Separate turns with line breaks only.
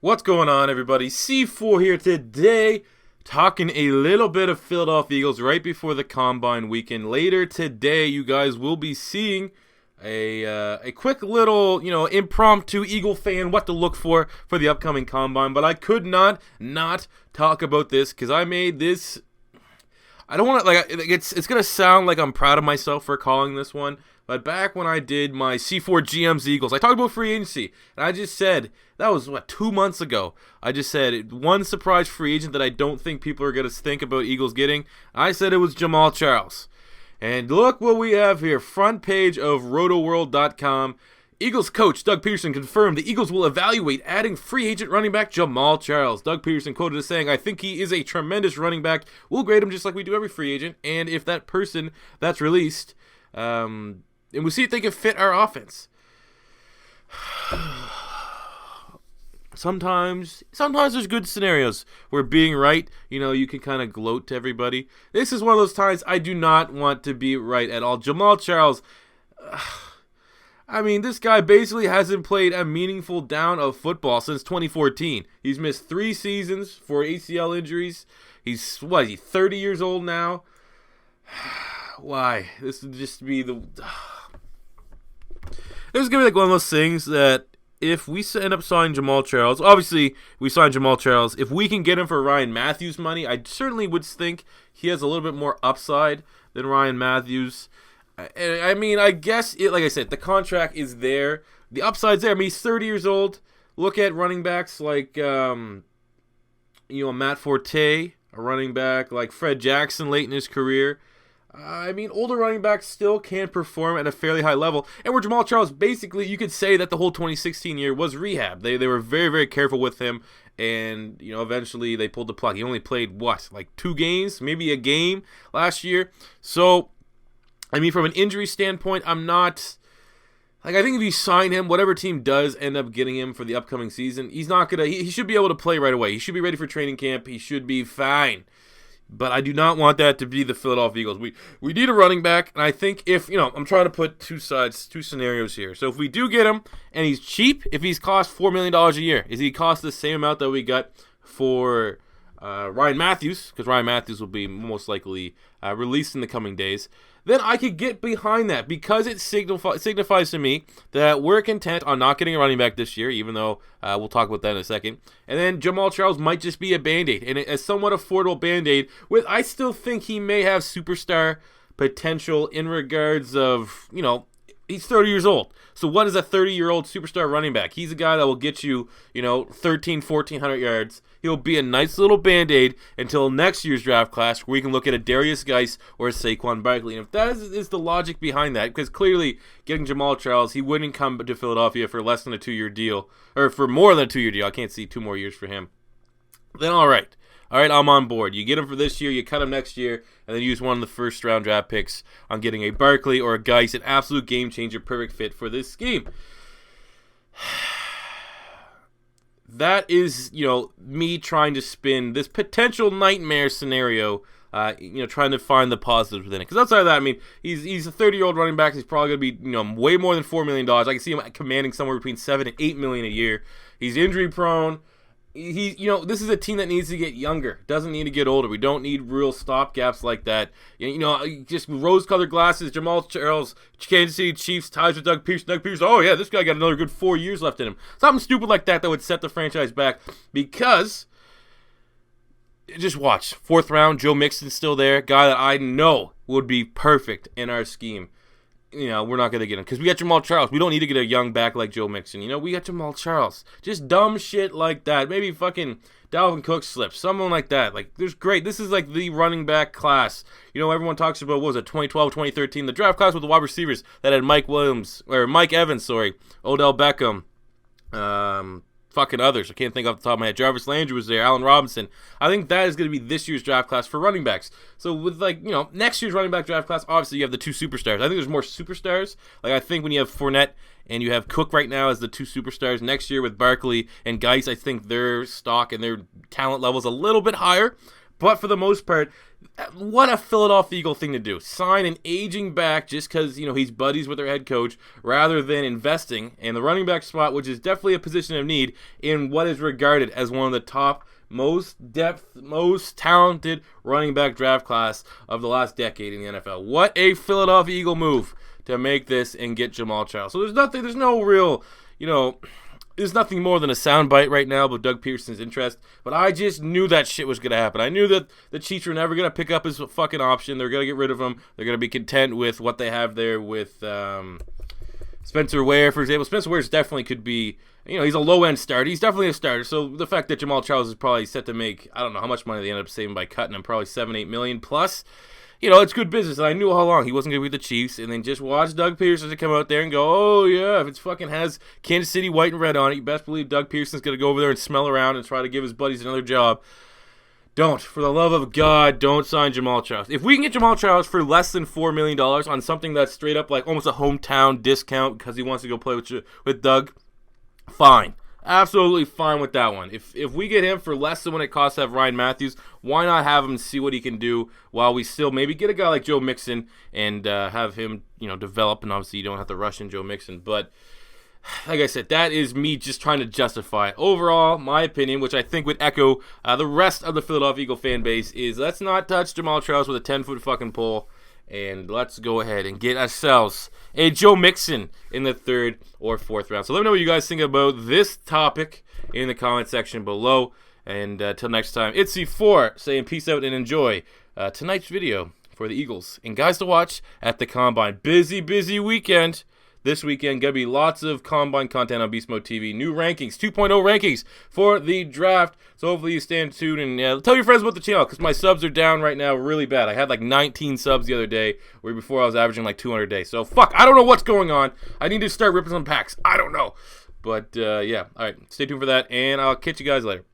What's going on, everybody? C4 here today, talking a little bit of Philadelphia Eagles right before the Combine weekend. Later today, you guys will be seeing a quick little, impromptu Eagle fan what to look for the upcoming Combine. But I could not talk about this because I made this. I don't want to, it's going to sound like I'm proud of myself for calling this one. But back when I did my C4 GM's Eagles, I talked about free agency. And I just said, that was, 2 months ago. I just said, one surprise free agent that I don't think people are going to think about Eagles getting. I said it was Jamaal Charles. And look what we have here. Front page of rotoworld.com. Eagles coach Doug Peterson confirmed the Eagles will evaluate adding free agent running back Jamaal Charles. Doug Peterson quoted as saying, "I think he is a tremendous running back. We'll grade him just like we do every free agent. And if that person that's released, and we'll see if they can fit our offense." Sometimes there's good scenarios where being right, you can kind of gloat to everybody. This is one of those times I do not want to be right at all. Jamaal Charles, this guy basically hasn't played a meaningful down of football since 2014. He's missed 3 seasons for ACL injuries. He's 30 years old now? Why? This would just be the... This is going to be like one of those things that if we end up signing Jamaal Charles, obviously we sign Jamaal Charles. If we can get him for Ryan Matthews money, I certainly would think he has a little bit more upside than Ryan Matthews. I guess, like I said, the contract is there. The upside's there. He's 30 years old. Look at running backs like, Matt Forte, a running back like Fred Jackson late in his career. Older running backs still can perform at a fairly high level. And where Jamaal Charles, basically, you could say that the whole 2016 year was rehab. They were very, very careful with him. And, eventually they pulled the plug. He only played, 2 games? Maybe a game last year. So, from an injury standpoint, I'm not... I think if you sign him, whatever team does end up getting him for the upcoming season, he's not going to... He should be able to play right away. He should be ready for training camp. He should be fine. But I do not want that to be the Philadelphia Eagles. We need a running back, and I think if, I'm trying to put two scenarios here. So if we do get him, and he's cheap, if he's cost $4 million a year, is he cost the same amount that we got for Ryan Matthews, because Ryan Matthews will be most likely released in the coming days, then I could get behind that because it signifies to me that we're content on not getting a running back this year, even though we'll talk about that in a second. And then Jamaal Charles might just be a Band-Aid, and a somewhat affordable Band-Aid with, I still think he may have superstar potential in regards of, he's 30 years old. So what is a 30-year-old superstar running back? He's a guy that will get you, 1,400 yards. He'll be a nice little Band-Aid until next year's draft class where we can look at a Darius Geis or a Saquon Barkley. And if that is the logic behind that, because clearly getting Jamaal Charles, he wouldn't come to Philadelphia for less than a 2-year deal, or for more than a 2-year deal. I can't see 2 more years for him. Then all right, I'm on board. You get him for this year, you cut him next year, and then use one of the first-round draft picks on getting a Barkley or a Geis, an absolute game-changer, perfect fit for this scheme. That is, me trying to spin this potential nightmare scenario, trying to find the positives within it. Because outside of that, he's a 30-year-old running back. He's probably going to be, way more than $4 million. I can see him commanding somewhere between $7 and $8 million a year. He's injury-prone. This is a team that needs to get younger. Doesn't need to get older. We don't need real stopgaps like that. Just rose-colored glasses. Jamaal Charles, Kansas City Chiefs, ties with Doug Pearson. Doug Pearson, oh yeah, this guy got another good 4 years left in him. Something stupid like that would set the franchise back because, just watch. 4th round, Joe Mixon's still there. Guy that I know would be perfect in our scheme. We're not going to get him because we got Jamaal Charles. We don't need to get a young back like Joe Mixon. We got Jamaal Charles. Just dumb shit like that. Maybe fucking Dalvin Cook slips. Someone like that. There's great. This is like the running back class. Everyone talks about, what was it, 2012, 2013. The draft class with the wide receivers that had Mike Evans, Odell Beckham, fucking others. I can't think off the top of my head. Jarvis Landry was there. Allen Robinson. I think that is going to be this year's draft class for running backs. So with next year's running back draft class, obviously you have the 2 superstars. I think there's more superstars. I think when you have Fournette and you have Cook right now as the 2 superstars, next year with Barkley and Geis, I think their stock and their talent level is a little bit higher. But for the most part, what a Philadelphia Eagle thing to do. Sign an aging back just because, he's buddies with their head coach, rather than investing in the running back spot, which is definitely a position of need in what is regarded as one of the top, most depth, most talented running back draft class of the last decade in the NFL. What a Philadelphia Eagle move to make this and get Jamaal Charles. So there's no real, there's nothing more than a soundbite right now about Doug Peterson's interest, but I just knew that shit was going to happen. I knew that the Chiefs were never going to pick up his fucking option. They're going to get rid of him. They're going to be content with what they have there with Spencer Ware, for example. Spencer Ware definitely could be, he's a low-end starter. He's definitely a starter, so the fact that Jamaal Charles is probably set to make, I don't know how much money they ended up saving by cutting him, probably $7-8 million plus. It's good business, and I knew how long he wasn't going to be the Chiefs, and then just watch Doug Peterson to come out there and go, oh, yeah, if it fucking has Kansas City white and red on it, you best believe Doug Peterson's going to go over there and smell around and try to give his buddies another job. Don't, for the love of God, don't sign Jamaal Charles. If we can get Jamaal Charles for less than $4 million on something that's straight up like almost a hometown discount because he wants to go play with Doug, fine. Absolutely fine with that one. If we get him for less than what it costs to have Ryan Matthews, why not have him see what he can do while we still maybe get a guy like Joe Mixon and have him, develop. And obviously you don't have to rush in Joe Mixon. But like I said, that is me just trying to justify it. Overall, my opinion, which I think would echo the rest of the Philadelphia Eagle fan base, is let's not touch Jamaal Charles with a 10-foot fucking pole. And let's go ahead and get ourselves a Joe Mixon in the 3rd or 4th round. So let me know what you guys think about this topic in the comment section below. And till next time, it's C4 saying peace out and enjoy tonight's video for the Eagles. And guys to watch at the Combine. Busy weekend. This weekend, going to be lots of Combine content on Beast Mode TV. New rankings, 2.0 rankings for the draft. So hopefully you stand tuned and tell your friends about the channel because my subs are down right now really bad. I had like 19 subs the other day, where before I was averaging like 200 a day. So fuck, I don't know what's going on. I need to start ripping some packs. I don't know. But yeah, all right, stay tuned for that, and I'll catch you guys later.